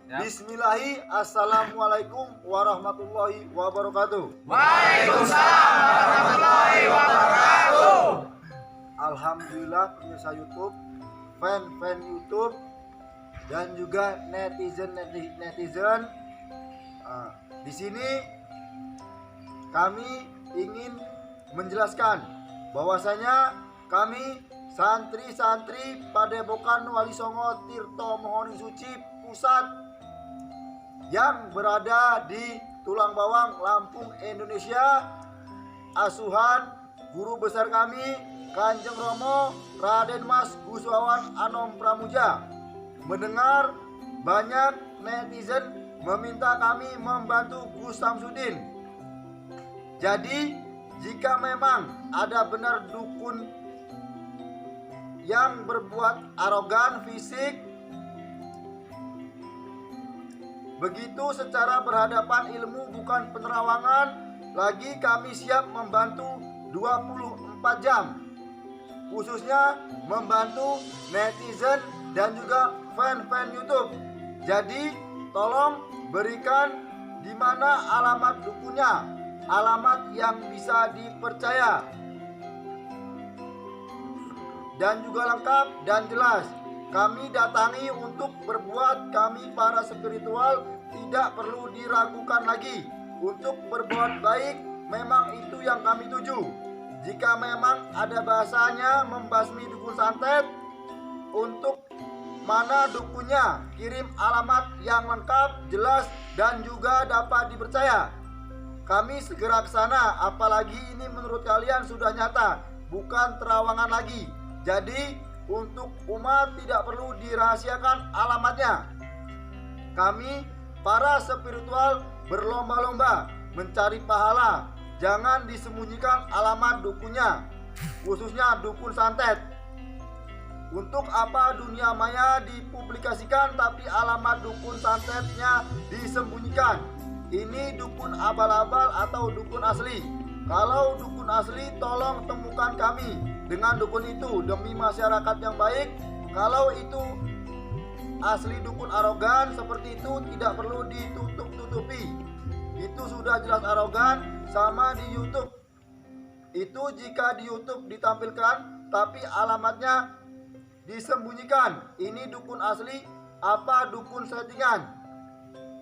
Bismillahi, assalamualaikum warahmatullahi wabarakatuh. Waalaikumsalam warahmatullahi wabarakatuh. Alhamdulillah pemirsa YouTube, fan YouTube, dan juga netizen. Di sini kami ingin menjelaskan bahwasanya kami santri-santri Padepokan Wali Songo Tirto Mohoning Suci Pusat yang berada di Tulang Bawang, Lampung, Indonesia, asuhan guru besar kami Kanjeng Romo Raden Mas Guswawan Anom Pramuja. Mendengar banyak netizen meminta kami membantu Gus Samsudin. Jadi jika memang ada benar dukun yang berbuat arogan fisik, begitu secara berhadapan ilmu bukan penerawangan, lagi kami siap membantu 24 jam, khususnya membantu netizen dan juga fan YouTube. Jadi tolong berikan di mana alamat dukunnya, alamat yang bisa dipercaya dan juga lengkap dan jelas. Kami datangi untuk berbuat, kami para spiritual tidak perlu diragukan lagi untuk berbuat baik, memang itu yang kami tuju. Jika memang ada bahasanya membasmi dukun santet, untuk mana dukunnya, kirim alamat yang lengkap, jelas, dan juga dapat dipercaya. Kami segera ke sana, apalagi ini menurut kalian sudah nyata, bukan terawangan lagi. Jadi untuk umat tidak perlu dirahasiakan alamatnya. Kami para spiritual berlomba-lomba mencari pahala, jangan disembunyikan alamat dukunnya, khususnya dukun santet. Untuk apa dunia maya dipublikasikan tapi alamat dukun santetnya disembunyikan? Ini dukun abal-abal atau dukun asli? Kalau dukun asli tolong temukan kami dengan dukun itu demi masyarakat yang baik. Kalau itu asli dukun arogan seperti itu tidak perlu ditutup-tutupi. Itu sudah jelas arogan. Sama di YouTube. Itu jika di YouTube ditampilkan tapi alamatnya disembunyikan. Ini dukun asli apa dukun settingan?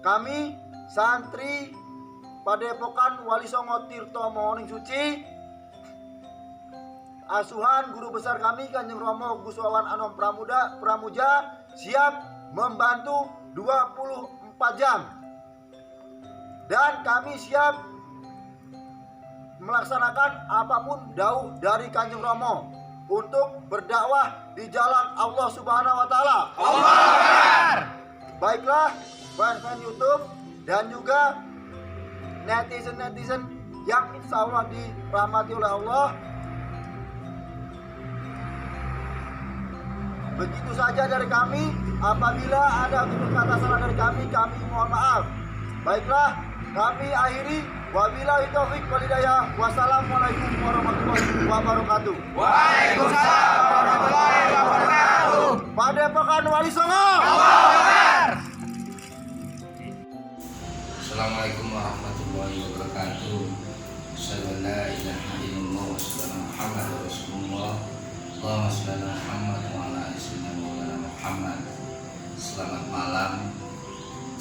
Kami santri Padepokan Wali Songo Tirto Mohoning Suci, asuhan guru besar kami Kanjeng Romo Guswawan Anom Pramuja, siap membantu 24 jam. Dan kami siap melaksanakan apapun dauh dari Kanjeng Romo untuk berdakwah di jalan Allah Subhanahu wa taala. Akbar. Baiklah fan YouTube dan juga netizen yang insya Allah dirahmati oleh Allah. Begitu saja dari kami. Apabila ada tutur kata salah dari kami mohon maaf. Baiklah, kami akhiri. Wabillahi taufiq wal hidayah. Wassalamualaikum warahmatullahi wabarakatuh. Waalaikumsalam warahmatullahi wabarakatuh. Padepokan Wali Songo. Assalamualaikum warahmatullahi wabarakatuh. Assalamualaikum warahmatullahi wabarakatuh. Muhammad Rasulullah. Allahumma shalli ala Muhammad wa ala ali sayyidina Muhammad. Selamat malam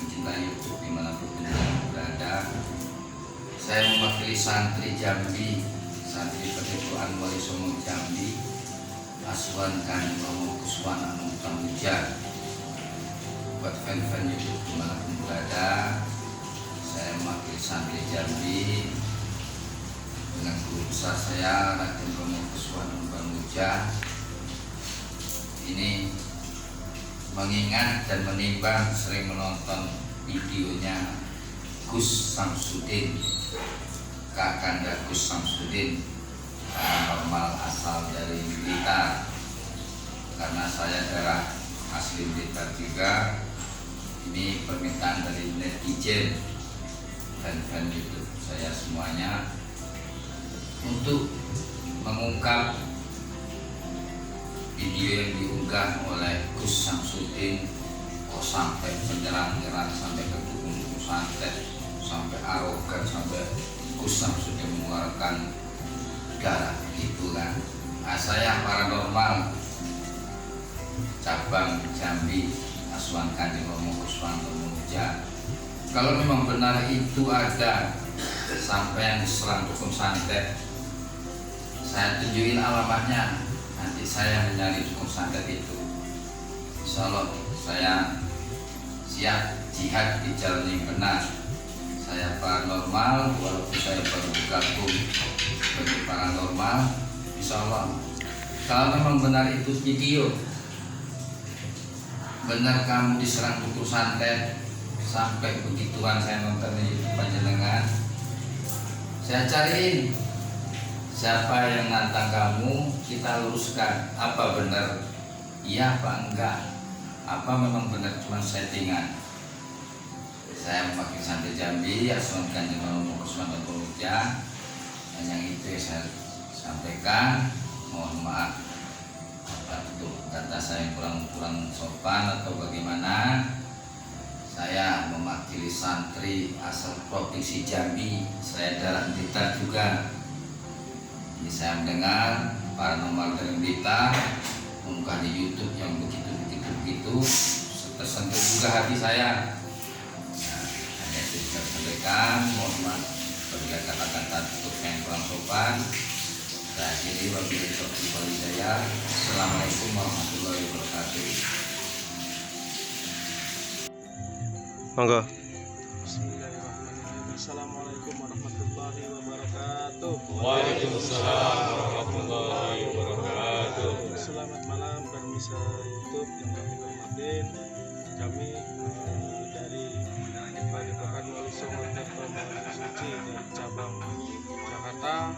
pencinta YouTube dimanapun kalian berada. Saya mewakili santri Jambi, santri Padepokan Wali Songo Jambi, asuhan Kanjeng Romo Guswawan Anom Pramuja. Buat fan YouTube dimanapun berada, saya mewakili santri Jambi dengan guru besar saya Raden Romo Guswawan Anom Pramuja. Ini mengingat dan menimbang sering menonton videonya Gus Samsudin, Kakanda Gus Samsudin, normal asal dari Blitar. Karena saya daerah asli Blitar juga, ini permintaan dari netizen dan fan YouTube saya semuanya untuk mengungkap video yang diunggah oleh Gus Samsudin kok sampai menyerang-nyerang sampai ke dukun santet, sampai arogan, sampai kusam sudah mengeluarkan darah gitu kan. Nah, saya paranormal cabang Jambi Asuhan Kanjeng Romo Kuswanto Muja, kalau memang benar itu ada sampai yang diserang dukun santet, saya tunjukin alamatnya, nanti saya mencari dukun santet itu. Insya Allah saya siap jihad di jalan yang benar. Saya paranormal, walaupun saya baru bergabung sebagai paranormal, insya Allah kalau memang benar itu video, benar kamu diserang dukun santet sampai begituan, saya nonton di panjenengan, saya cariin siapa yang nantang kamu, kita luruskan apa benar, iya apa enggak, apa memang benar cuma settingan. Saya memakai santet Jambi Asuhan Kanjeng Romo Kuswanto Muja, dan yang itu yang saya sampaikan. Mohon maaf untuk kata saya kurang sopan atau bagaimana. Saya mewakili santri asal provinsi Jambi, saya darah Blitar juga. Ini saya mendengar paranormal dari Blitar mengunggah di YouTube yang begitu tersentuh juga hati saya. Nah, hanya itu saya sampaikan. Mohon maaf apabila kata-kata tutup yang kurang sopan. Saya akhiri, wabillahi taufiq wal hidayah. Assalamualaikum warahmatullahi wabarakatuh. Monggo. Bismillahirrahmanirrahim. Assalamualaikum warahmatullahi wabarakatuh. Waalaikumsalam warahmatullahi wabarakatuh. Selamat malam pemirsa YouTube yang kami hormatin. Kami dari Padepokan Wali Songo Tirtomo Suci di cabang Jakarta,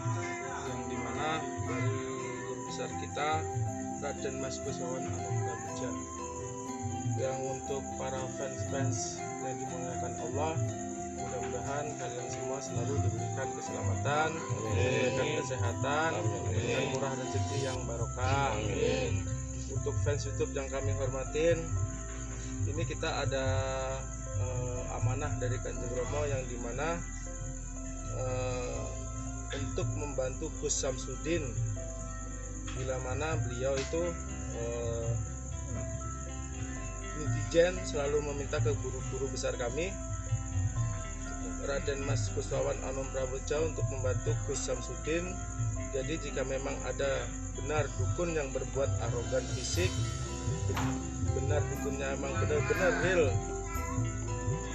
yang dimana dari guru besar kita Raden Mas Kuswawan Anompramuja. Yang untuk para fans yang dimuliakan Allah, mudah-mudahan kalian semua selalu diberikan keselamatan, diberikan kesehatan, dan murah rezeki yang barokah. Untuk fans YouTube yang kami hormatin, ini kita ada amanah dari Kanjeng Romo yang dimana untuk membantu Gus Samsudin, bila mana beliau itu netizen selalu meminta ke guru-guru besar kami Raden Mas Kuswawan Anompramuja untuk membantu Gus Samsudin. Jadi jika memang ada benar dukun yang berbuat arogan fisik, benar dukunnya memang benar-benar real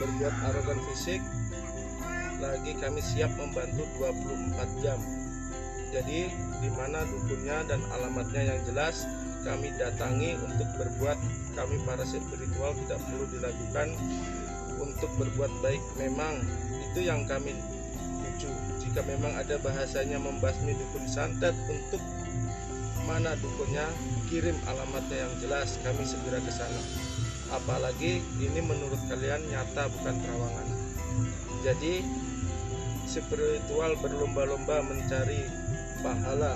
berbuat arogan fisik, lagi kami siap membantu 24 jam. Jadi di mana dukunnya dan alamatnya yang jelas kami datangi untuk berbuat. Kami para spiritual tidak perlu diragukan untuk berbuat baik. Memang itu yang kami tuju. Jika memang ada bahasanya membasmi dukun santet, untuk mana dukunnya, kirim alamatnya yang jelas, kami segera ke sana. Apalagi ini menurut kalian nyata, bukan terawangan. Jadi spiritual berlomba-lomba mencari pahala,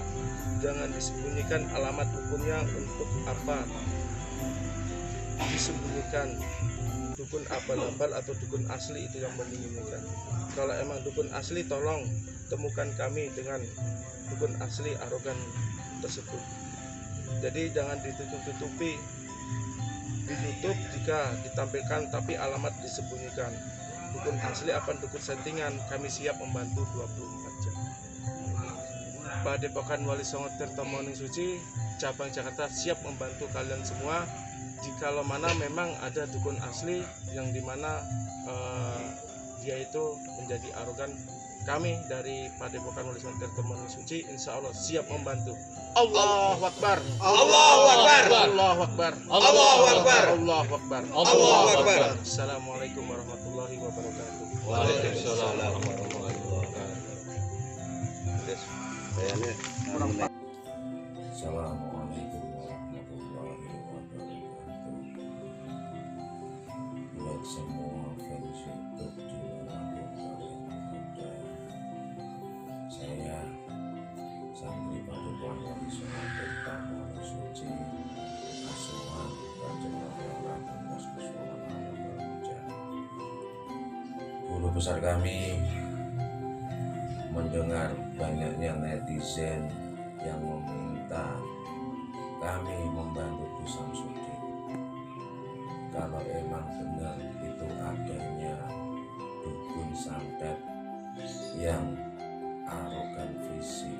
jangan disembunyikan alamat dukunnya. Untuk apa disembunyikan? Dukun abal-abal atau dukun asli itu yang menyembunyikan. Kalau emang dukun asli, tolong temukan kami dengan dukun asli arogan tersebut. Jadi jangan ditutup-tutupi di YouTube jika ditampilkan tapi alamat disembunyikan. Dukun asli apa dukun settingan, kami siap membantu 24 jam. Padepokan Wali Songo Tirtomo Suci cabang Jakarta siap membantu kalian semua. Jikalau mana memang ada dukun asli yang dimana dia itu menjadi arogan, kami dari Padepokan Wali Songo Tirtomo Suci insya Allah siap membantu. Allahu Akbar. Allahu Akbar. Allahu Akbar. Allahu Akbar. Allahu Akbar. Allahu Akbar. Assalamualaikum warahmatullahi wabarakatuh. Waalaikumsalam warahmatullahi wabarakatuh. Assalamualaikum warahmatullahi wabarakatuh. Buat semua fans YouTube dimanapun kalian berada, saya santri Padepokan Wali Songo Tirtomo Suci Asuhan Kanjeng Raden Mas Kuswawan besar kami mendengar banyaknya netizen yang meminta kami membantu Gus Samsudin. Kalau emang benar itu adanya dukun santet yang arogan fisik,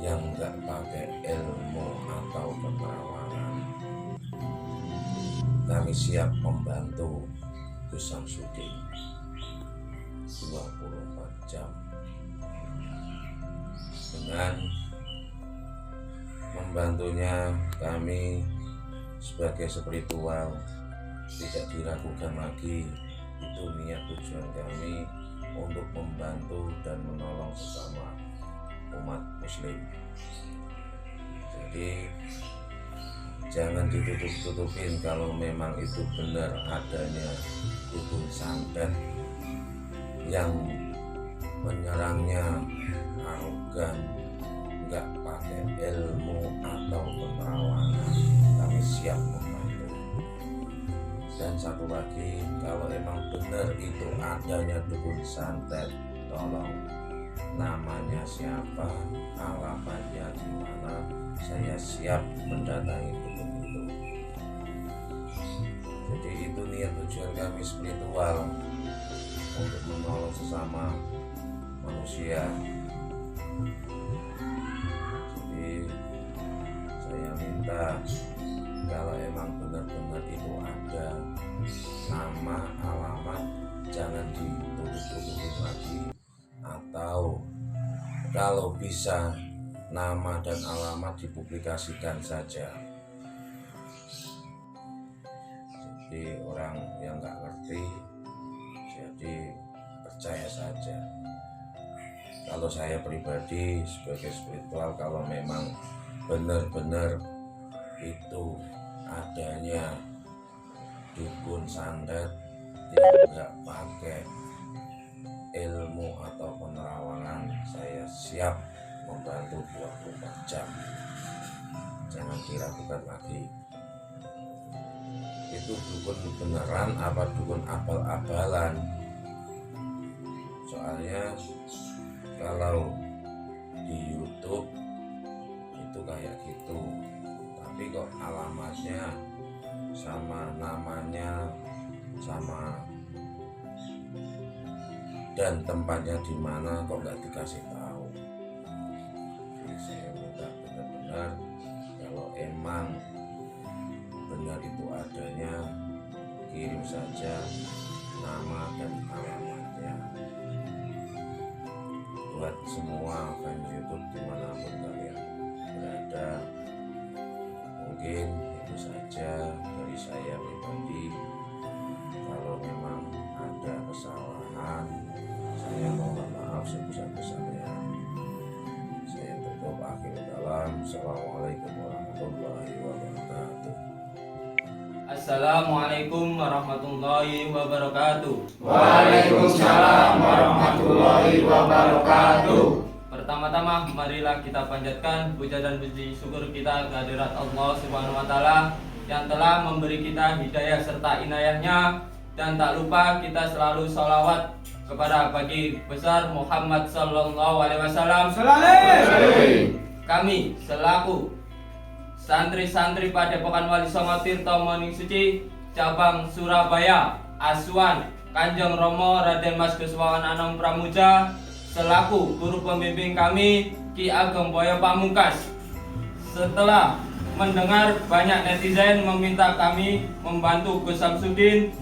yang nggak pakai ilmu atau penerawangan, kami siap membantu Gus Samsudin 24 jam dengan membantunya. Kami sebagai spiritual tidak diragukan lagi, itu niat tujuan kami untuk membantu dan menolong sesama umat muslim. Jadi jangan ditutup-tutupin kalau memang itu benar adanya dukun santet yang menyerangnya arogan, nggak pakai ilmu atau penerawangan. Kami siap membantu. Dan satu lagi, kalau emang benar itu adanya dukun santet, tolong namanya siapa, alamatnya di mana, saya siap mendatangi dukun itu. Jadi itu niat tujuan kami spiritual untuk menolong sesama manusia. Jadi saya minta kalau emang benar-benar itu ada nama, alamat, jangan ditutup-tutupin lagi, atau kalau bisa nama dan alamat dipublikasikan saja. Jadi orang yang nggak ngerti jadi percaya saja. Kalau saya pribadi sebagai spiritual, kalau memang benar-benar itu adanya dukun santet yang nggak pakai ilmu atau penerawangan, saya siap membantu 24 jam. Jangan diragukan lagi, itu dukun beneran apa dukun abal-abalan. Soalnya kalau di YouTube itu kayak gitu, tapi kok alamatnya sama namanya sama dan tempatnya di mana kok nggak dikasih tahu. Jadi saya minta benar-benar kalau emang benar itu adanya, kirim saja nama dan alamatnya. Buat semua fans YouTube dimanapun kalian berada, mungkin itu saja dari saya pribadi. Kalau memang ada kesalahan, saya mohon maaf sebesar-besarnya. Saya tutup akhir dalam. Assalamualaikum warahmatullahi wabarakatuh. Assalamualaikum warahmatullahi wabarakatuh. Waalaikumsalam warahmatullahi wabarakatuh. Pertama-tama marilah kita panjatkan puja dan puji syukur kita kehadirat Allah Subhanahu wa taala yang telah memberi kita hidayah serta inayahnya, dan tak lupa kita selalu sholawat kepada bagi besar Muhammad sallallahu alaihi wasallam. Kami selaku santri-santri Padepokan Wali Songo Tirto Moning Suci cabang Surabaya Asuhan Kanjeng Romo Raden Mas Guswawan Anom Pramuja selaku guru pembimbing kami Ki Ageng Boyo Pamungkas, setelah mendengar banyak netizen meminta kami membantu Gus Samsudin,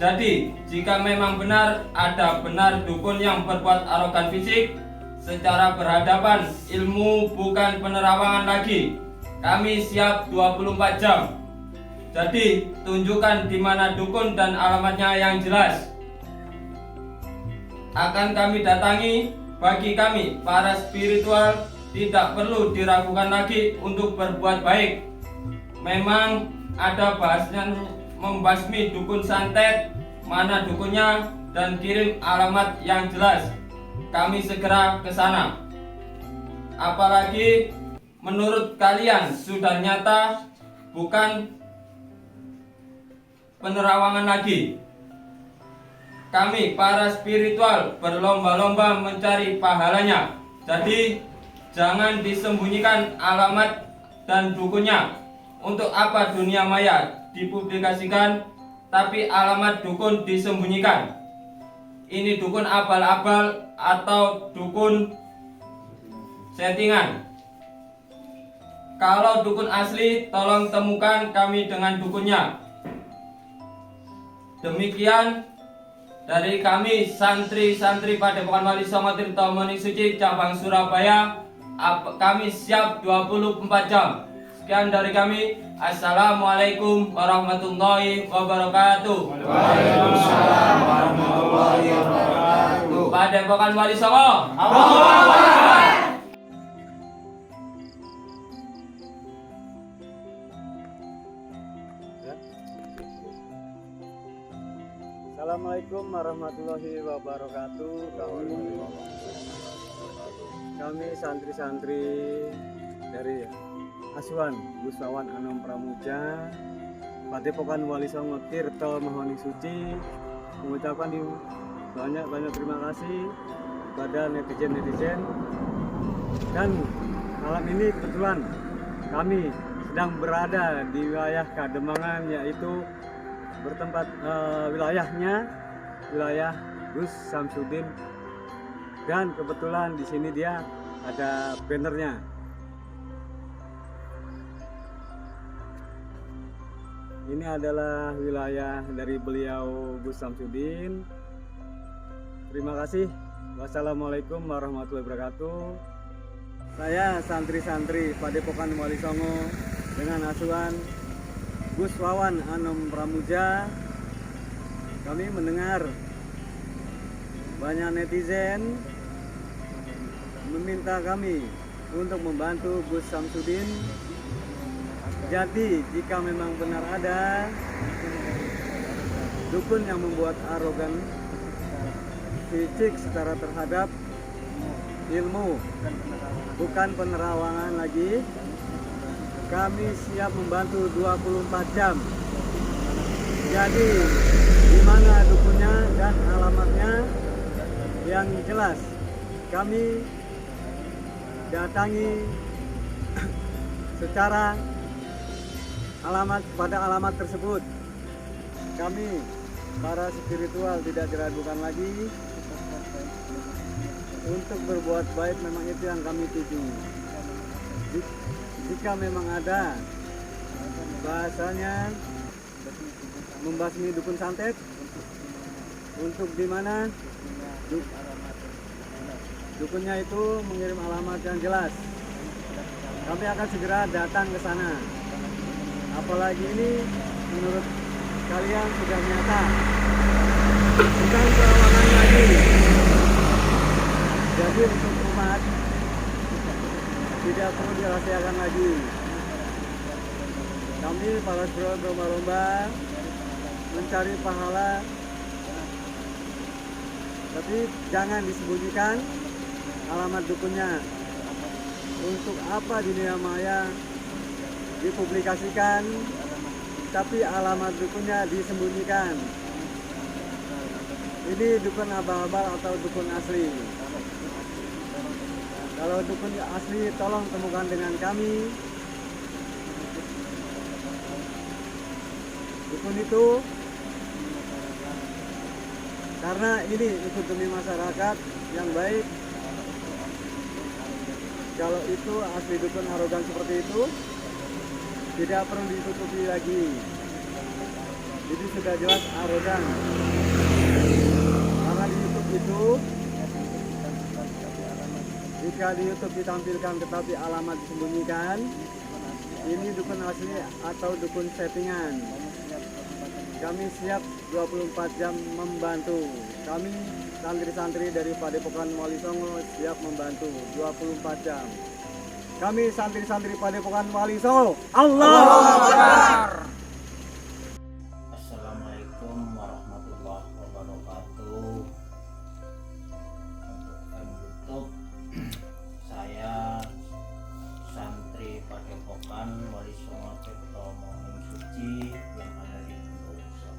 jadi jika memang benar ada benar dukun yang berbuat arogan fisik secara berhadapan, ilmu bukan penerawangan lagi, kami siap 24 jam. Jadi tunjukkan di mana dukun dan alamatnya yang jelas. Akan kami datangi. Bagi kami para spiritual tidak perlu diragukan lagi untuk berbuat baik. Memang ada bahasnya membasmi dukun santet, mana dukunnya, dan kirim alamat yang jelas. Kami segera ke sana. Apalagi menurut kalian sudah nyata bukan penerawangan lagi. kami para spiritual berlomba-lomba mencari pahalanya. Jadi jangan disembunyikan alamat dan dukunnya. Untuk apa dunia maya dipublikasikan tapi alamat dukun disembunyikan? Ini dukun abal-abal atau dukun settingan? Kalau dukun asli, tolong temukan kami dengan dukunnya. Demikian dari kami santri-santri Padepokan Wali Songo Tirto Moning Suci cabang Surabaya. Kami siap 24 jam. Sekian dari kami. Assalamualaikum warahmatullahi wabarakatuh. Waalaikumsalam warahmatullahi wabarakatuh. Padepokan Wali Songo. Assalamualaikum warahmatullahi wabarakatuh. Kami santri-santri dari Asuhan Gusawan Anom Pramuja Padepokan Wali Songo Tirto Moning Suci mengucapkan banyak terima kasih kepada netizen dan malam ini kebetulan kami sedang berada di wilayah Kademangan, yaitu bertempat wilayah Gus Samsudin, dan kebetulan di sini dia ada bannernya. Ini adalah wilayah dari beliau Gus Samsudin. Terima kasih. Wassalamualaikum warahmatullahi wabarakatuh. Saya santri-santri Padepokan Wali Songo dengan asuhan Gus Wawan Anom Pramuja. Kami mendengar banyak netizen meminta kami untuk membantu Gus Samsudin. Jadi jika memang benar ada dukun yang membuat arogan fisik secara terhadap ilmu, bukan penerawangan lagi, kami siap membantu 24 jam. Jadi di mana dukunnya dan alamatnya yang jelas kami datangi secara alamat tersebut. Kami para spiritual tidak diragukan lagi untuk berbuat baik, memang itu yang kami tuju. Jika memang ada bahasanya membasmi dukun santet, untuk di mana dukunnya itu mengirim alamat yang jelas, kami akan segera datang ke sana. Apalagi ini menurut kalian sudah nyata, bukan terawangan lagi. Jadi untuk umat tidak perlu dirahasiakan lagi. Kami para spiritual berlomba-lomba mencari pahala, tapi jangan disembunyikan alamat dukunnya. Untuk apa dunia maya dipublikasikan tapi alamat dukunnya disembunyikan? Ini dukun abal-abal atau dukun asli? Kalau dukun asli tolong temukan dengan kami. Dukun itu karena ini ikut demi masyarakat yang baik. Kalau itu asli dukun arogan seperti itu, tidak perlu ditutupi lagi. Jadi sudah jelas arogan. Karena di YouTube itu, jika di YouTube ditampilkan tetapi alamat disembunyikan, ini dukun asli atau dukun settingan. Kami siap 24 jam membantu. Kami santri-santri dari Padepokan Wali Songo siap membantu 24 jam. Kami santri-santri Padepokan Wali Songo. Allahu Akbar. Assalamualaikum warahmatullahi wabarakatuh. Untuk YouTube, saya santri Padepokan Wali Songo Tirto Moning Suci yang ada di Indonesia.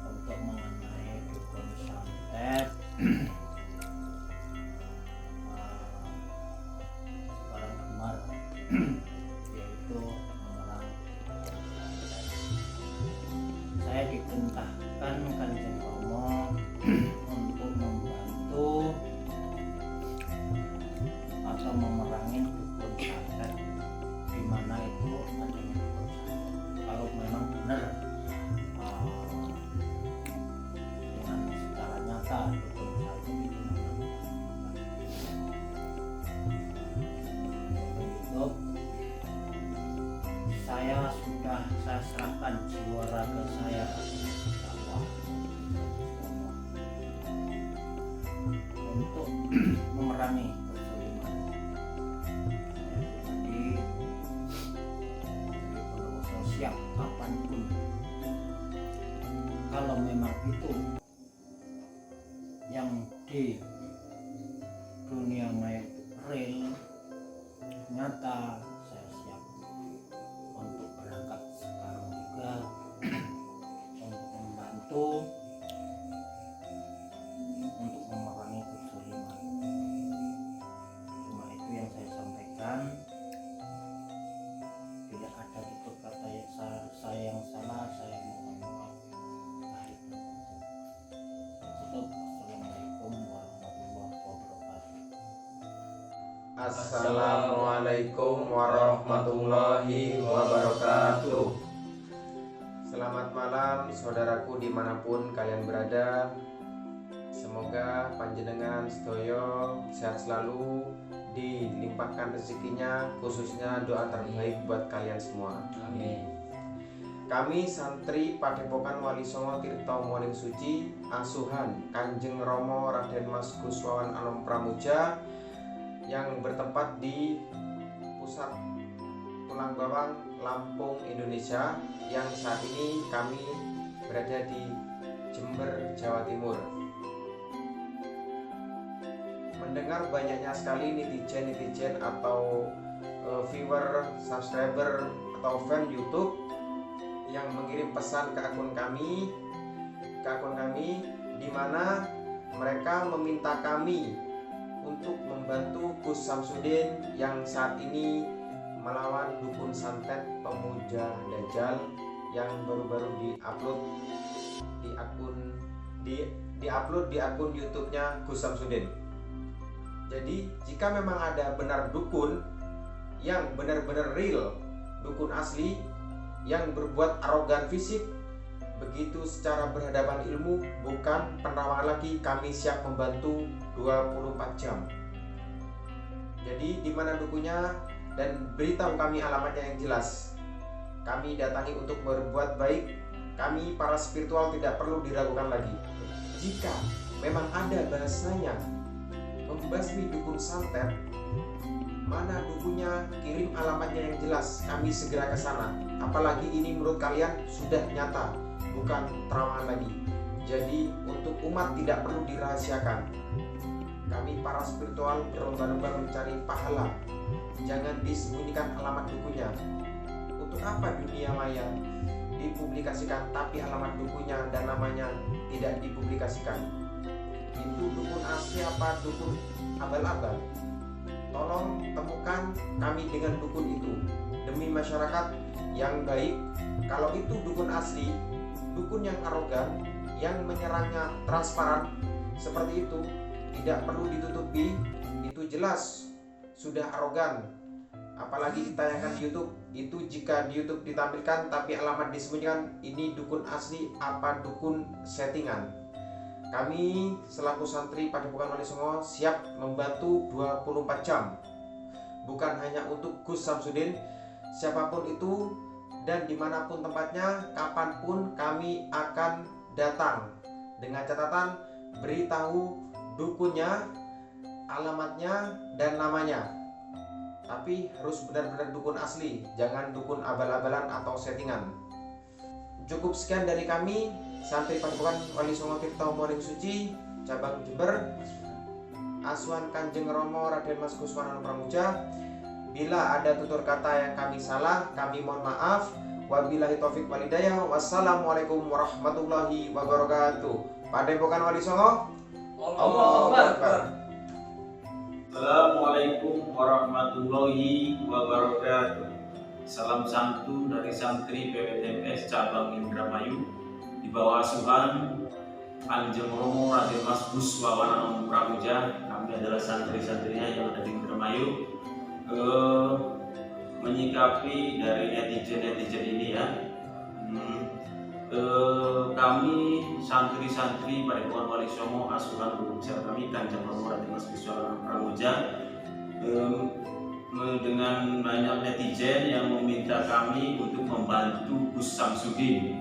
Untuk untuk membantu atau memerangi dukun santet, di mana itu adanya dukun santet. Kalau memang benar dengan secara nyata dukun santet itu untuk saya serahkan jiwa raga saya dakwah untuk memerangi kezaliman. Jadi Bondowoso siap kapanpun kalau memang itu yang di dunia maya itu real, nyata, saya siap untuk berangkat sekarang juga untuk membantu untuk memerangi kezaliman. Cuma itu yang saya sampaikan. Bila ada tutur kata saya yang salah, saya mohon maaf. Assalamualaikum warahmatullahi wabarakatuh. Assalamualaikum warahmatullahi wabarakatuh. Selamat malam saudaraku dimanapun kalian berada. Semoga panjenengan sedoyo sehat selalu, dilimpahkan rezekinya, khususnya doa terbaik buat kalian semua. Amin. Kami santri Padepokan Wali Songo Tirta Moning Suci Asuhan Kanjeng Rama Raden Mas Guswawan Anom Pramuja yang bertempat di Pusat Tulang Bawang, Lampung, Indonesia, yang saat ini kami berada di Jember, Jawa Timur. Mendengar banyaknya sekali netizen atau viewer, subscriber atau fan YouTube yang mengirim pesan ke akun kami di mana mereka meminta kami untuk membantu Gus Samsudin yang saat ini melawan dukun santet pemuja Dajjal yang baru-baru diupload di akun YouTube-nya Gus Samsudin. Jadi jika memang ada benar dukun yang benar-benar real, dukun asli yang berbuat arogan fisik, begitu secara berhadapan ilmu, bukan penerawangan lagi, kami siap membantu 24 jam. Jadi di mana dukunnya dan beritahu kami alamatnya yang jelas. Kami datangi untuk berbuat baik. Kami para spiritual tidak perlu diragukan lagi. Jika memang ada bahasanya membasmi dukun santet, mana dukunnya, kirim alamatnya yang jelas, kami segera ke sana. Apalagi ini menurut kalian sudah nyata, bukan terawangan lagi. Jadi untuk umat tidak perlu dirahasiakan. Kami para spiritual berlomba-lomba mencari pahala. Jangan disembunyikan alamat dukunnya. Untuk apa dunia maya dipublikasikan tapi alamat dukunnya dan namanya tidak dipublikasikan? Itu dukun asli apa dukun abal-abal? Tolong temukan kami dengan dukun itu demi masyarakat yang baik. Kalau itu dukun asli, dukun yang arogan, yang menyerangnya transparan seperti itu, tidak perlu ditutupi, itu jelas sudah arogan. Apalagi ditayangkan di YouTube, itu jika di YouTube ditampilkan tapi alamat disembunyikan, ini dukun asli apa dukun settingan. Kami selaku santri Padepokan Wali Songo siap membantu 24 jam. Bukan hanya untuk Gus Samsudin, siapapun itu dan dimanapun tempatnya, kapanpun kami akan datang. Dengan catatan beritahu dukunnya, alamatnya dan namanya. Tapi harus benar-benar dukun asli, jangan dukun abal-abalan atau settingan. Cukup sekian dari kami, santri Padepokan Wali Songo Tirta Moning Suci, cabang Jember, Asuhan Kanjeng Rama Raden Mas Guswawan Anom Pramuja. Bila ada tutur kata yang kami salah, kami mohon maaf. Wabillahi taufik wal hidayah. Wassalamualaikum warahmatullahi wabarakatuh. Padepokan Wali Songo, Allahu Akbar. Assalamualaikum warahmatullahi wabarakatuh. Salam santun dari santri PWTMS cabang Indramayu di bawah asuhan Kanjeng Romo Raden Mas Buswawan Anom Pramuja. Kami adalah santri-santrinya yang ada di Indramayu. Menyikapi dari netizen ini ya, kami santri-santri Padepokan Wali Songo asuhan guru besar kami Kanjeng Romo Raden Mas Buswawan Anom Pramuja, dengan banyak netizen yang meminta kami untuk membantu Gus Samsudin.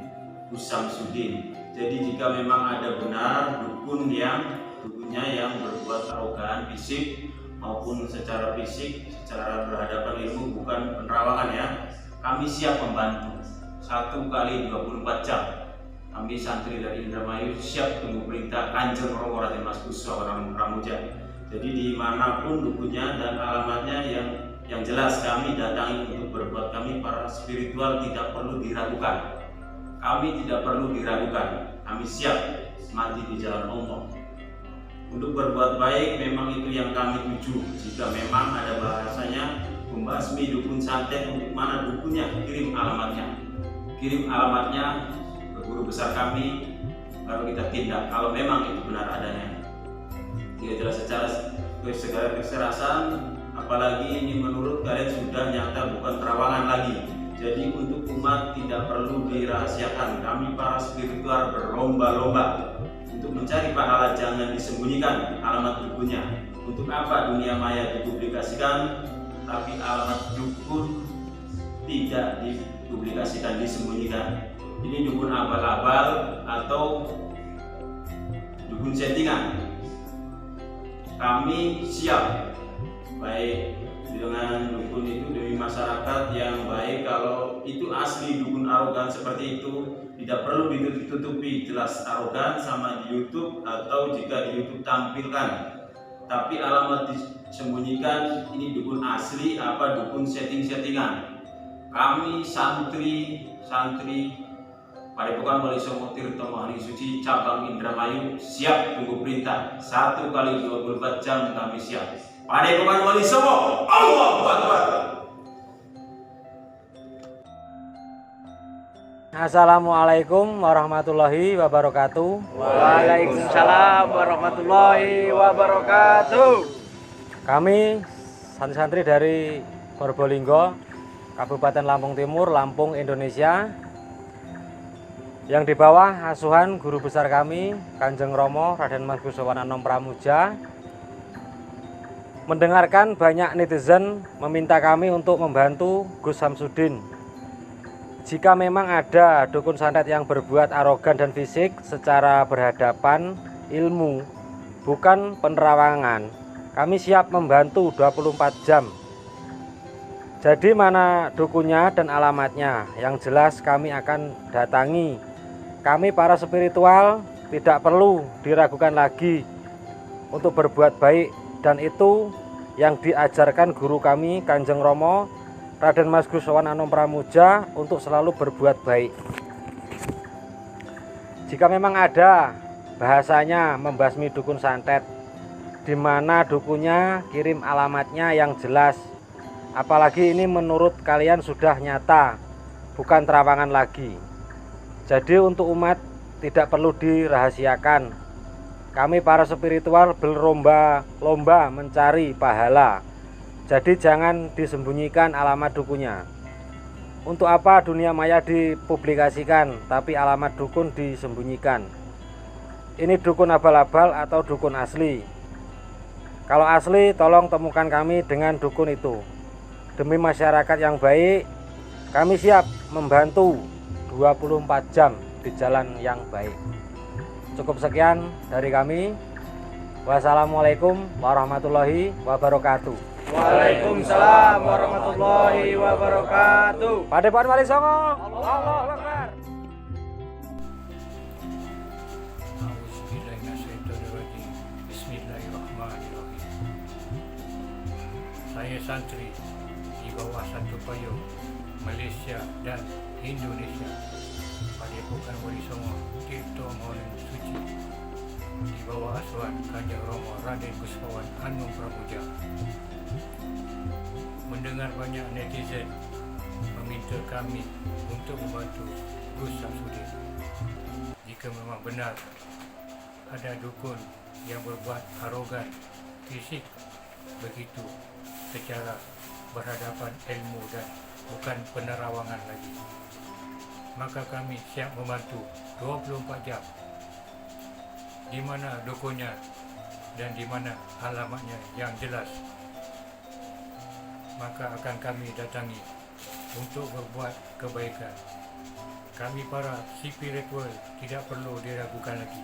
Jadi jika memang ada benar dukunnya yang berbuat arogan fisik maupun secara fisik, secara berhadapan ilmu, bukan penerawangan ya, kami siap membantu 1 kali 24 jam. Kami santri dari Indramayu siap tunggu perintah Kanjeng Romo Raden Mas Buswawan Anom Pramuja. Jadi dimanapun dukunnya dan alamatnya yang jelas kami datangi untuk berbuat. Kami para spiritual tidak perlu diragukan. Kami tidak perlu diragukan. Kami siap mati di jalan Allah. Untuk berbuat baik memang itu yang kami tuju. Jika memang ada bahasanya membasmi dukun santet, untuk mana dukunnya, kirim alamatnya ke guru besar kami, baru kita tindak kalau memang itu benar adanya. Tidak jelas secara segala keserasan, apalagi ini menurut kalian sudah nyata, bukan terawangan lagi. Jadi untuk umat tidak perlu dirahasiakan. Kami para spiritual berlomba-lomba untuk mencari pahala, jangan disembunyikan alamat dukunnya. Untuk apa dunia maya dipublikasikan, tapi alamat dukun tidak dipublikasikan, disembunyikan. Ini dukun abal-abal atau dukun settingan. Kami siap baik dengan dukun itu demi masyarakat yang baik. Kalau itu asli dukun arogan seperti itu, tidak perlu ditutupi, jelas arogan sama di YouTube, atau jika di YouTube tampilkan tapi alamat disembunyikan. Ini dukun asli apa dukun settingan. Kami santri Padepokan Wali Songo Tirto Mahaning Suci cabang Indramayu siap tunggu perintah 1 kali 24 jam. Kami siap. Padepokan Wali Songo, Allahu Akbar. Assalamualaikum warahmatullahi wabarakatuh. Waalaikumsalam warahmatullahi wabarakatuh. Kami santri-santri dari Probolinggo, Kabupaten Lampung Timur, Lampung, Indonesia, yang di bawah asuhan guru besar kami Kanjeng Romo Raden Mas Buswawan Anom Pramuja, mendengarkan banyak netizen meminta kami untuk membantu Gus Samsudin. Jika memang ada dukun santet yang berbuat arogan dan fisik secara berhadapan ilmu, bukan penerawangan, kami siap membantu 24 jam. Jadi mana dukunnya dan alamatnya, yang jelas kami akan datangi. Kami para spiritual tidak perlu diragukan lagi untuk berbuat baik, dan itu yang diajarkan guru kami Kanjeng Romo Raden Mas Buswawan Anom Pramuja, untuk selalu berbuat baik. Jika memang ada bahasanya membasmi dukun santet, di mana dukunnya, kirim alamatnya yang jelas. Apalagi ini menurut kalian sudah nyata, bukan terawangan lagi. Jadi untuk umat tidak perlu dirahasiakan. Kami para spiritual berlomba-lomba mencari pahala. Jadi jangan disembunyikan alamat dukunnya. Untuk apa dunia maya dipublikasikan tapi alamat dukun disembunyikan? Ini dukun abal-abal atau dukun asli? Kalau asli tolong temukan kami dengan dukun itu. Demi masyarakat yang baik, kami siap membantu 24 jam di jalan yang baik. Cukup sekian dari kami. Wassalamualaikum warahmatullahi wabarakatuh. Waalaikumsalam warahmatullahi wabarakatuh. Padepokan Wali Songo, Allahu Akbar. Bismillahirrahmanirrahim. Saya santri di bawah satu payung Malaysia dan Indonesia, Padepokan Wali Songo Tirto Mahaning Suci, di bawah asuhan Kanjeng Romo Raden Buswawan Anom Pramuja. Mendengar banyak netizen meminta kami untuk membantu Gus Samsudin. Jika memang benar ada dukun yang berbuat arogan fisik begitu secara berhadapan ilmu dan bukan penerawangan lagi, maka kami siap membantu 24 jam di mana dukunnya dan di mana alamatnya yang jelas, maka akan kami datangi untuk berbuat kebaikan. Kami para spiritual tidak perlu diragukan lagi.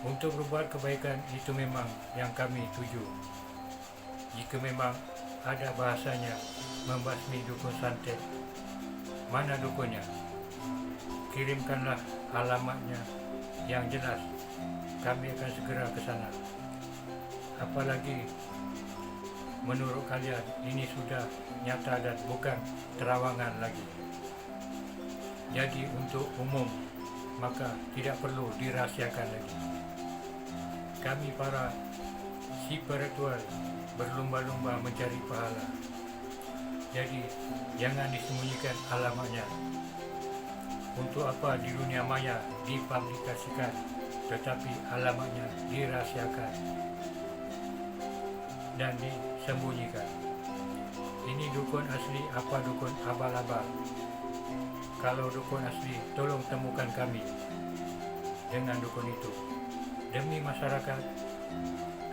Untuk berbuat kebaikan itu memang yang kami tuju. Jika memang ada bahasanya membasmi dukun santet, mana dukunnya? Kirimkanlah alamatnya yang jelas. Kami akan segera ke sana. Apalagi menurut kalian ini sudah nyata dan bukan terawangan lagi. Jadi untuk umum, maka tidak perlu dirahasiakan lagi. Kami para spiritual berlomba-lomba mencari pahala. Jadi jangan disembunyikan alamatnya. Untuk apa di dunia maya dipublikasikan, tetapi alamatnya dirahasiakan dan disembunyikan. Ini dukun asli apa dukun abal-abal? Kalau dukun asli, tolong temukan kami dengan dukun itu demi masyarakat.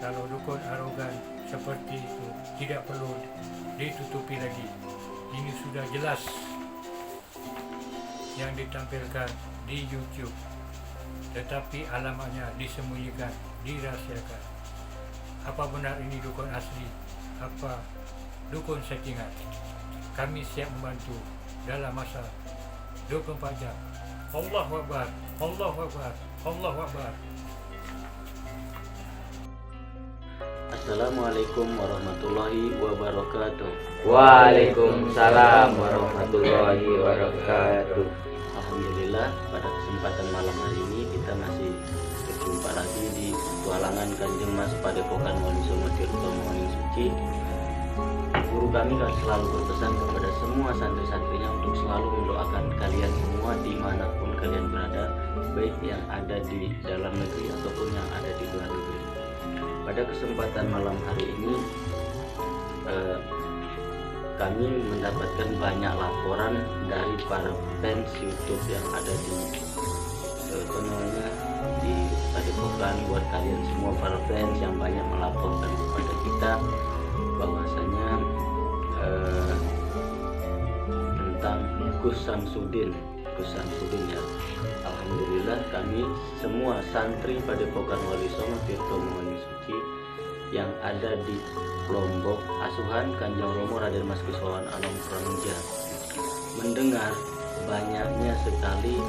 Kalau dukun arogan seperti itu tidak perlu ditutupi lagi. Ini sudah jelas yang ditampilkan di YouTube, tetapi alamatnya disembunyikan, dirahasiakan. Apa benar ini dukun asli? Apa dukun settingan? Kami siap membantu dalam masa 24 jam. Allahu Akbar, Allahu Akbar, Allahu Akbar. Assalamualaikum warahmatullahi wabarakatuh. Waalaikumsalam warahmatullahi wabarakatuh. Alhamdulillah, pada kesempatan malam hari ini kita masih berjumpa lagi di petualangan Kanjeng Mas Padepokan Wali Songo Tirto Moning Suci. Guru kami kan selalu berpesan kepada semua santri-santrinya untuk selalu mendoakan kalian semua dimanapun kalian berada, baik yang ada di dalam negeri ataupun yang ada di luar negeri. Pada kesempatan malam hari ini kami mendapatkan banyak laporan dari para fans YouTube yang ada di di Padepokan. Buat kalian semua para fans yang banyak melaporkan kepada kita bahwasanya tentang Gus Samsudin ya. Alhamdulillah kami semua santri Padepokan Wali Songo Tirto Moning Suci yang ada di Lombok Asuhan Kanjeng Romo Raden Mas Kiswawan Anom Pramuja mendengar banyaknya sekali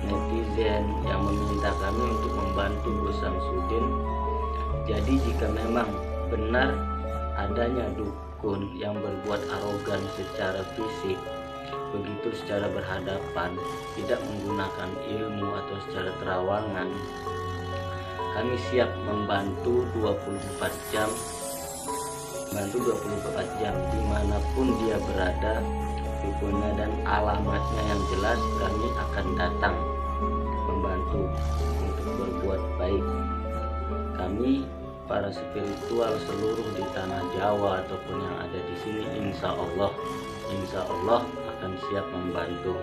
netizen yang meminta kami untuk membantu Gus Samsudin. Jadi jika memang benar adanya dukun yang berbuat arogan secara fisik, begitu secara berhadapan, tidak menggunakan ilmu atau secara terawangan, kami siap membantu 24 jam dimanapun dia berada, dukunnya dan alamatnya yang jelas. Kami akan datang membantu untuk berbuat baik. Kami para spiritual seluruh di tanah Jawa ataupun yang ada di sini, insya Allah akan siap membantu.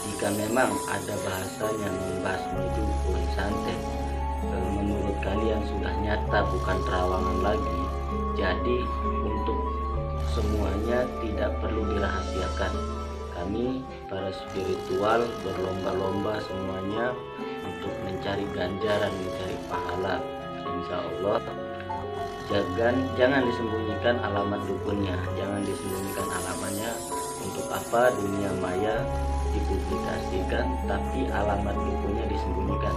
Jika memang ada bahasanya membasmi dukun santet, menurut kalian sudah nyata bukan terawangan lagi, jadi untuk semuanya tidak perlu dirahasiakan. Kami para spiritual berlomba-lomba semuanya untuk mencari ganjaran, mencari pahala. Insya Allah jangan disembunyikan alamat dukunnya, jangan disembunyikan alamatnya. Untuk apa dunia maya dipublikasikan tapi alamat dukunnya disembunyikan?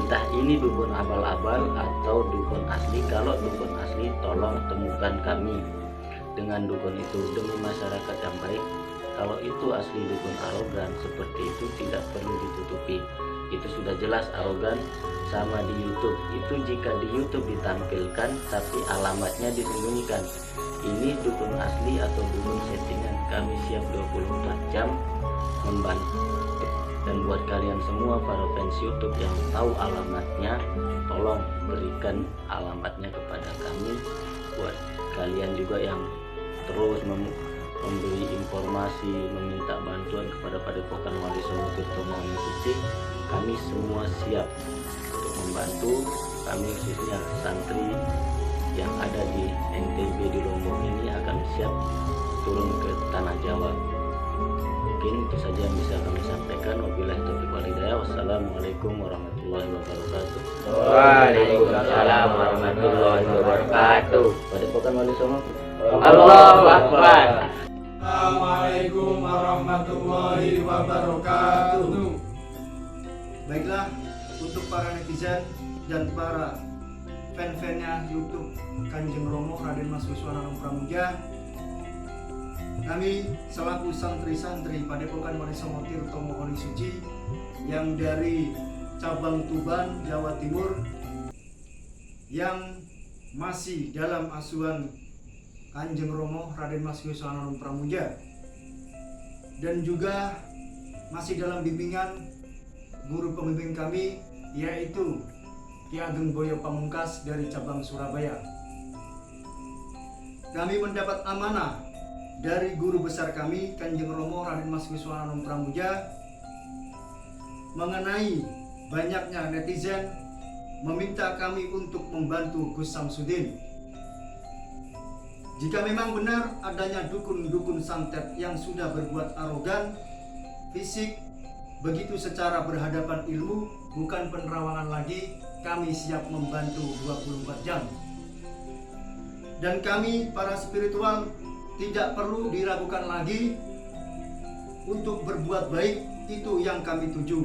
Entah ini dukun abal-abal atau dukun asli. Kalau dukun asli, tolong temukan kami dengan dukun itu demi masyarakat yang baik. Kalau itu asli dukun arogan seperti itu tidak perlu ditutupi. Itu sudah jelas arogan. Sama di YouTube itu, jika di YouTube ditampilkan tapi alamatnya disembunyikan, ini dukun asli atau dukun settingan. kami siap 24 jam membantu. Dan buat kalian semua para fans YouTube yang tahu alamatnya, tolong berikan alamatnya kepada kami. Buat kalian juga yang terus memberi informasi, meminta bantuan kepada Padepokan Wali Songo Tirto Mohoning Suci, kami semua siap untuk membantu. Kami khususnya santri yang ada di NTB di Lombok ini akan siap turun ke tanah Jawa. Mungkin itu saja yang bisa kami sampaikan. Wabillahi taufiq wal hidayah. Wassalamualaikum warahmatullahi wabarakatuh. Waalaikumsalam warahmatullahi wabarakatuh. Padepokan Wali Songo. Allahu Akbar. Assalamualaikum warahmatullahi wabarakatuh. Baiklah, untuk para netizen dan para fan-fannya YouTube Kanjeng Romo Raden Mas Wiswana Anom Pramuja, kami selaku santri-santri Padepokan Wali Songo Tirto Mohoning Suci yang dari cabang Tuban, Jawa Timur, yang masih dalam asuhan Kanjeng Romo Raden Mas Wiswana Anom Pramuja dan juga masih dalam bimbingan guru pembimbing kami, yaitu Ki Ageng Boyo Pamungkas dari cabang Surabaya. Kami mendapat amanah dari guru besar kami Kanjeng Romo Raden Mas Wiswana Anom Pramuja mengenai banyaknya netizen meminta kami untuk membantu Gus Samsudin. Jika memang benar adanya dukun-dukun santet yang sudah berbuat arogan, fisik, begitu secara berhadapan ilmu, bukan penerawangan lagi, kami siap membantu 24 jam. Dan kami para spiritual tidak perlu diragukan lagi untuk berbuat baik, itu yang kami tuju.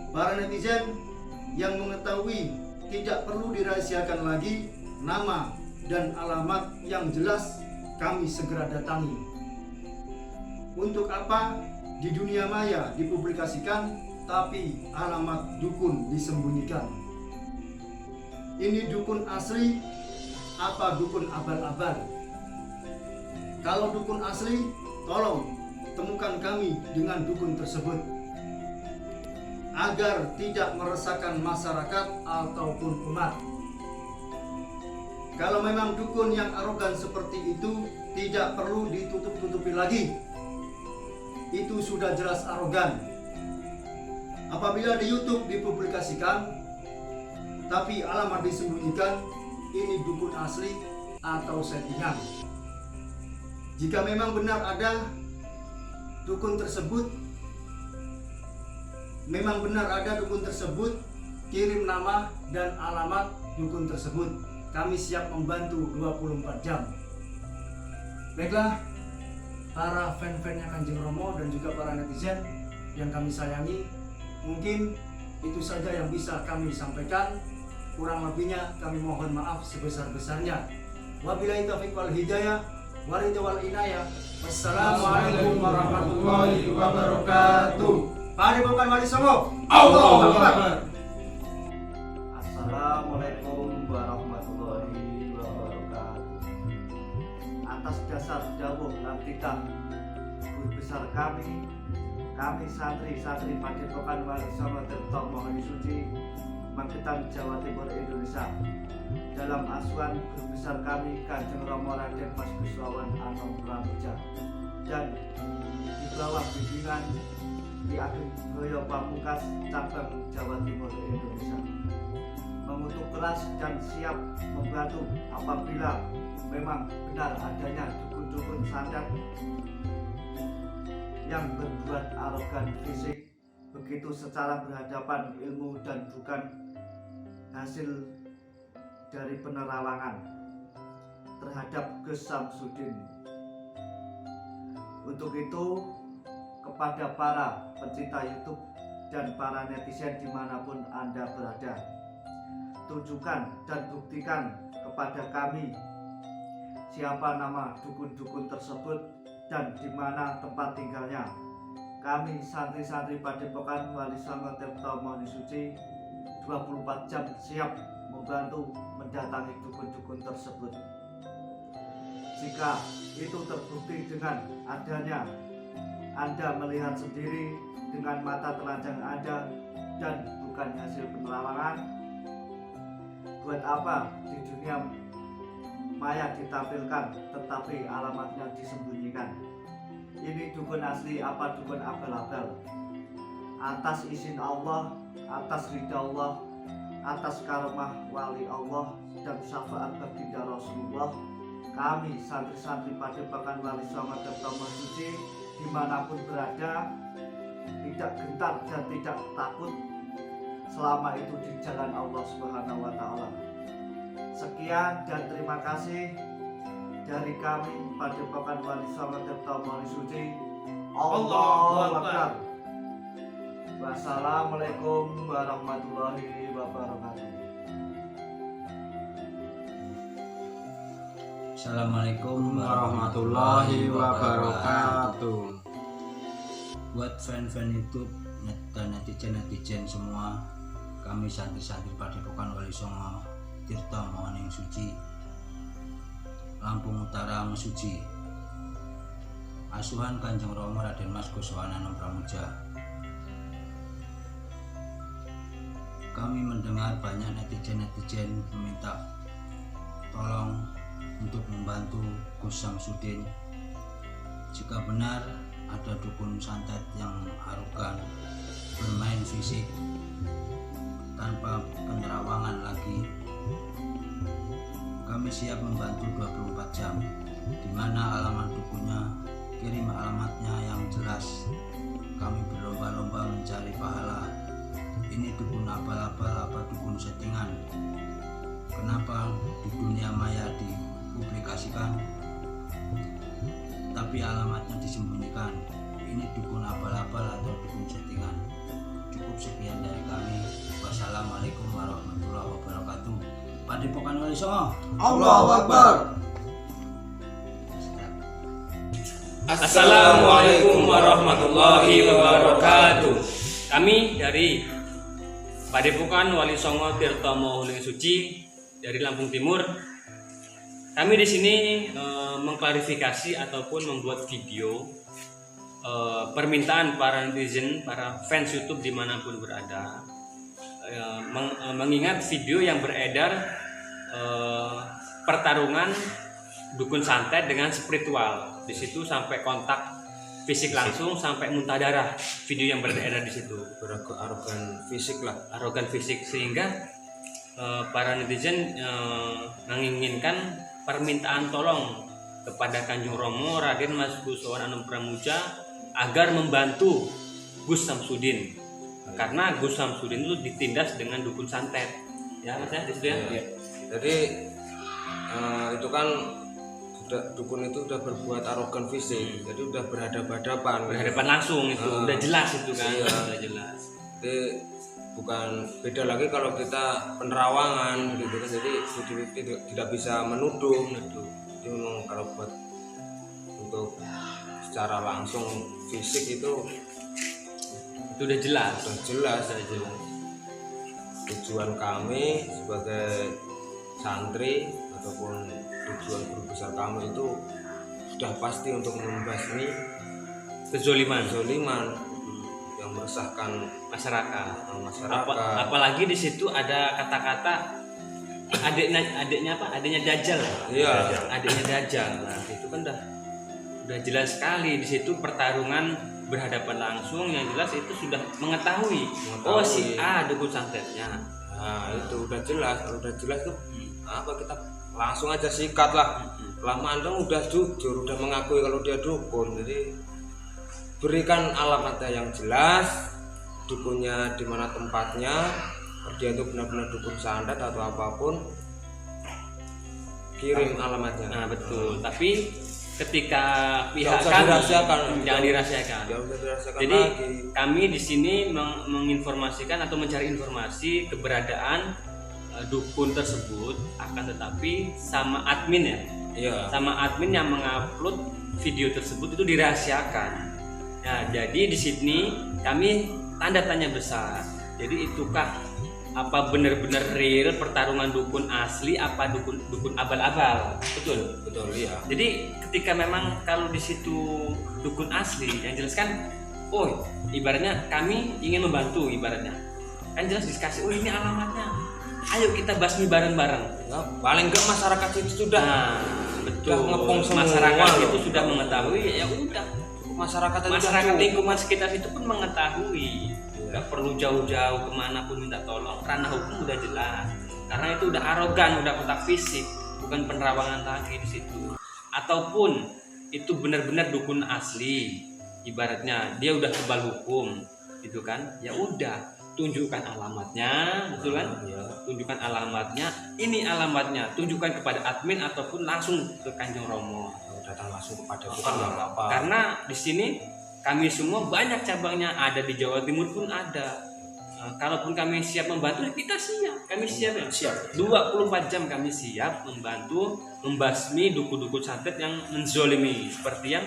Para netizen yang mengetahui tidak perlu dirahasiakan lagi nama dan alamat yang jelas, kami segera datangi. Untuk apa di dunia maya dipublikasikan tapi alamat dukun disembunyikan? Ini dukun asli apa dukun abal-abal? Kalau dukun asli, tolong temukan kami dengan dukun tersebut agar tidak meresahkan masyarakat ataupun umat. Kalau memang dukun yang arogan seperti itu, tidak perlu ditutup-tutupi lagi. Itu sudah jelas arogan. Apabila di YouTube dipublikasikan tapi alamat disembunyikan, ini dukun asli atau settingan. Jika memang benar ada dukun tersebut, kirim nama dan alamat dukun tersebut. Kami siap membantu 24 jam. Baiklah, para fan-fannya Kanjeng Romo dan juga para netizen yang kami sayangi, mungkin itu saja yang bisa kami sampaikan. Kurang lebihnya kami mohon maaf sebesar-besarnya. Wabillahi taufiq wal hidayah, wal inayah. Wassalamualaikum warahmatullahi wabarakatuh. Padepokan Wali Songo. Allahu Akbar. Assalamualaikum warahmatullahi wabarakatuh. Atas dasar dawuh lan titah guru besar kami santri-santri Padepokan Wali Songo Tirto Mohoning Suci, Magetan, Jawa Timur, Indonesia, dalam asuhan guru besar kami Kanjeng Romo Raden Mas Wiswana Anom Pramuja dan di bawah bimbingan Ki Ageng Boyo Pamungkas cabang Jawa Timur, Indonesia, mengutuk keras dan siap membantu apabila memang benar adanya dukun-dukun santet yang berbuat arogan fisik, begitu secara berhadapan ilmu dan bukan hasil dari penerawangan terhadap Gus Samsudin. Untuk itu, kepada para pencinta YouTube dan para netizen dimanapun Anda berada, tunjukkan dan buktikan kepada kami siapa nama dukun-dukun tersebut dan di mana tempat tinggalnya. Kami santri-santri Padepokan Wali Songo Tirto Mohoning Suci 24 jam siap membantu mendatangi dukun-dukun tersebut. jika itu terbukti dengan adanya Anda melihat sendiri dengan mata telanjang Anda dan bukan hasil penerawangan, buat apa di dunia maya ditampilkan tetapi alamatnya disembunyikan? Ini dukun asli apa dukun abal-abal? Atas izin Allah, atas ridha Allah, atas karomah wali Allah dan syafaat baginda Rasulullah, kami santri-santri Padepokan Wali Songo Tirta Suci dimanapun berada tidak gentar dan tidak takut selama itu di jalan Allah Subhanahu wa Ta'ala. Sekian dan terima kasih dari kami Padepokan Wali Songo Tirta Suci. Allahu Akbar. Wassalamualaikum warahmatullahi wabarakatuh. Assalamualaikum warahmatullahi wabarakatuh. Buat fan-fan YouTube dan netizen semua, kami santri-santri Padepokan Wali Songo Tirta Moning Suci, Lampung Utara Mesuci, asuhan Kanjeng Rama Raden Mas Goswana Anom Pramuja. Kami mendengar banyak netizen meminta tolong untuk membantu Gus Samsudin. Jika benar ada dukun santet yang arogan, bermain fisik tanpa penerawangan lagi, kami siap membantu 24 jam. Di mana alamat dukunnya, kirim alamatnya yang jelas. Kami berlomba-lomba mencari pahala. Ini dukun abal-abal apa dukun settingan? Kenapa di dunia maya dipublikasikan tapi alamatnya disembunyikan? Ini dukun abal-abal atau dukun settingan? Cukup sekian dari kami. Wassalamualaikum warahmatullahi wabarakatuh. Padepokan Wali Songo. Allahu Akbar. Assalamualaikum warahmatullahi wabarakatuh. Kami dari Padepokan Wali Songo Tirta Moning Suci dari Lampung Timur. Kami di sini mengklarifikasi ataupun membuat video permintaan para netizen, para fans YouTube dimanapun berada, mengingat video yang beredar pertarungan dukun santet dengan spiritual. Di situ sampai kontak fisik langsung, sampai muntah darah. Video yang beredar di situ Arogan fisik lah. Arogan fisik, sehingga para netizen menginginkan permintaan tolong kepada Kanjeng Romo Raden Mas Goswana Anom Pramuja agar membantu Gus Samsudin, karena Gus Samsudin itu ditindas dengan dukun santet. Ya Mas ya, ya. Jadi itu kan dukun itu udah berbuat arogan fisik, jadi udah berhadapan langsung itu, udah jelas itu kan. Iya. Udah jelas. Jadi bukan beda lagi kalau kita penerawangan gitu kan, jadi tidak bisa menuduh. Jadi memang kalau buat untuk secara langsung fisik itu udah jelas. Tujuan kami sebagai santri ataupun tujuan guru besar kami itu sudah pasti untuk membasmi kezoliman yang meresahkan masyarakat. Apalagi di situ ada kata-kata adiknya Dajjal. Iya. Adiknya Dajjal. Nah, itu kan udah jelas sekali di situ pertarungan berhadapan langsung, yang jelas itu sudah mengetahui. Oh si A dukun santetnya. Nah itu udah jelas tuh. Apa kita langsung aja sikat lah. Lama Anda udah jujur, udah mengakui kalau dia dukun. Jadi berikan alamatnya yang jelas, dukunnya di mana tempatnya, dia itu benar-benar dukun santet atau apapun, kirim alamatnya. Nah betul. Tapi ketika pihak jangan dirahasiakan. Jadi lagi. Kami di sini menginformasikan atau mencari informasi keberadaan dukun tersebut, akan tetapi sama admin ya. Iya. Sama admin yang mengupload video tersebut itu dirahasiakan. Nah, jadi di sini kami tanda tanya besar. Jadi itukah apa benar-benar real pertarungan dukun asli apa dukun abal-abal. Betul iya. Jadi ketika memang kalau di situ dukun asli yang jelas kan, oh ibaratnya kami ingin membantu, ibaratnya kan jelas dikasih, oh ini alamatnya, ayo kita basmi bareng-bareng. Ya, paling enggak masyarakat itu sudah betul, ngepung semua masyarakat loh. itu sudah mengetahui, ya udah masyarakat lingkungan sekitar itu pun mengetahui, nggak perlu jauh-jauh kemanapun minta tolong, ranah hukum udah jelas, karena itu udah arogan, udah kontak fisik, bukan penerawangan lagi di situ. Ataupun itu benar-benar dukun asli, ibaratnya dia udah kebal hukum gitu kan, ya udah tunjukkan alamatnya, betul kan? Tunjukkan alamatnya, ini alamatnya, tunjukkan kepada admin ataupun langsung ke Kanjeng Romo, datang langsung kepada bukan nggak apa-apa. Karena di sini kami semua banyak cabangnya, ada di Jawa Timur pun ada. Kalaupun kami siap membantu, kita siap, kami siap ya. Siap. 24 jam kami siap membantu membasmi dukun-dukun santet yang menzolimi seperti yang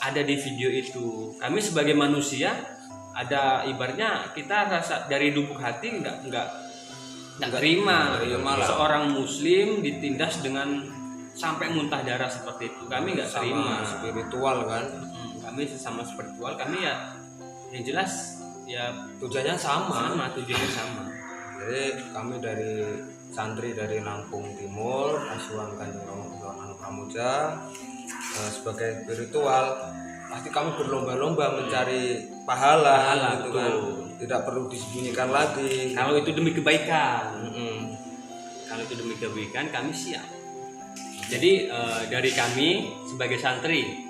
ada di video itu. Kami sebagai manusia ada ibaratnya kita rasa dari lubuk hati nggak terima seorang muslim ditindas dengan sampai muntah darah seperti itu. Kami nggak terima. Spiritual kan, kami sesama spiritual, kami ya yang jelas ya tujuannya sama. Tujuannya sama. Jadi kami dari santri dari Lampung Timur, Asuhan Kanjeng Romo Anu Pramuja, sebagai spiritual pasti kami berlomba-lomba mencari pahala gitu kan. Tidak perlu disembunyikan lagi. Kalau itu demi kebaikan, kalau itu demi kebaikan kami siap. Jadi dari kami sebagai santri,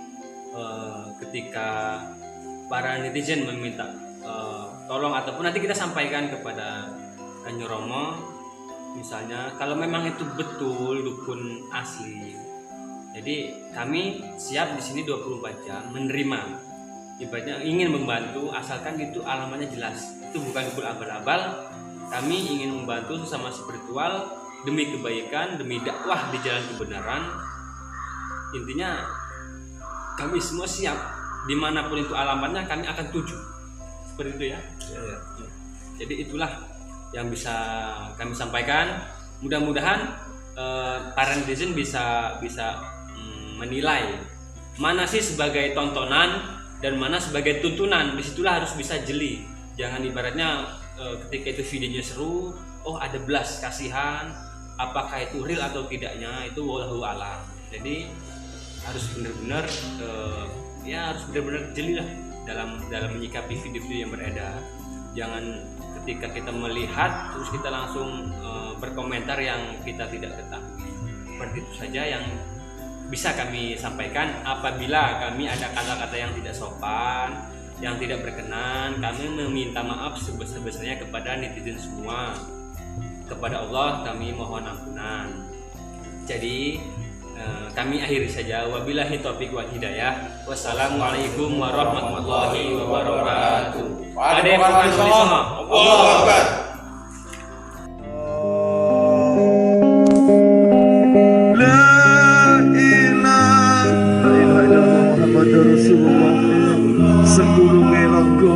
ketika para netizen meminta tolong ataupun nanti kita sampaikan kepada Kanjeng Romo, misalnya kalau memang itu betul dukun asli, jadi kami siap di sini 24 jam menerima, ibaratnya ingin membantu asalkan itu alamatnya jelas, itu bukan dukun abal-abal. Kami ingin membantu sesama spiritual demi kebaikan, demi dakwah di jalan kebenaran. Intinya kami semua siap, dimanapun itu alamatnya kami akan tuju, seperti itu ya. Jadi itulah yang bisa kami sampaikan. Mudah-mudahan para netizen bisa menilai mana sih sebagai tontonan dan mana sebagai tuntunan. Disitulah harus bisa jeli. Jangan ibaratnya ketika itu videonya seru, oh ada belas kasihan, apakah itu real atau tidaknya itu wallahu a'lam. Jadi harus benar-benar harus benar-benar jeli lah dalam menyikapi video-video yang beredar. Jangan ketika kita melihat terus kita langsung berkomentar yang kita tidak ketahui. Seperti itu saja yang bisa kami sampaikan. Apabila kami ada kata-kata yang tidak sopan, yang tidak berkenan, kami meminta maaf sebesar-besarnya kepada netizen semua. Kepada Allah kami mohon ampunan. Jadi kami akhiri saja. Wabillahi taufiq wal hidayah. Wassalamualaikum warahmatullahi wabarakatuh. Padepokan Wali Songo. Allahu Akbar. Rasulullah sekurunge rogo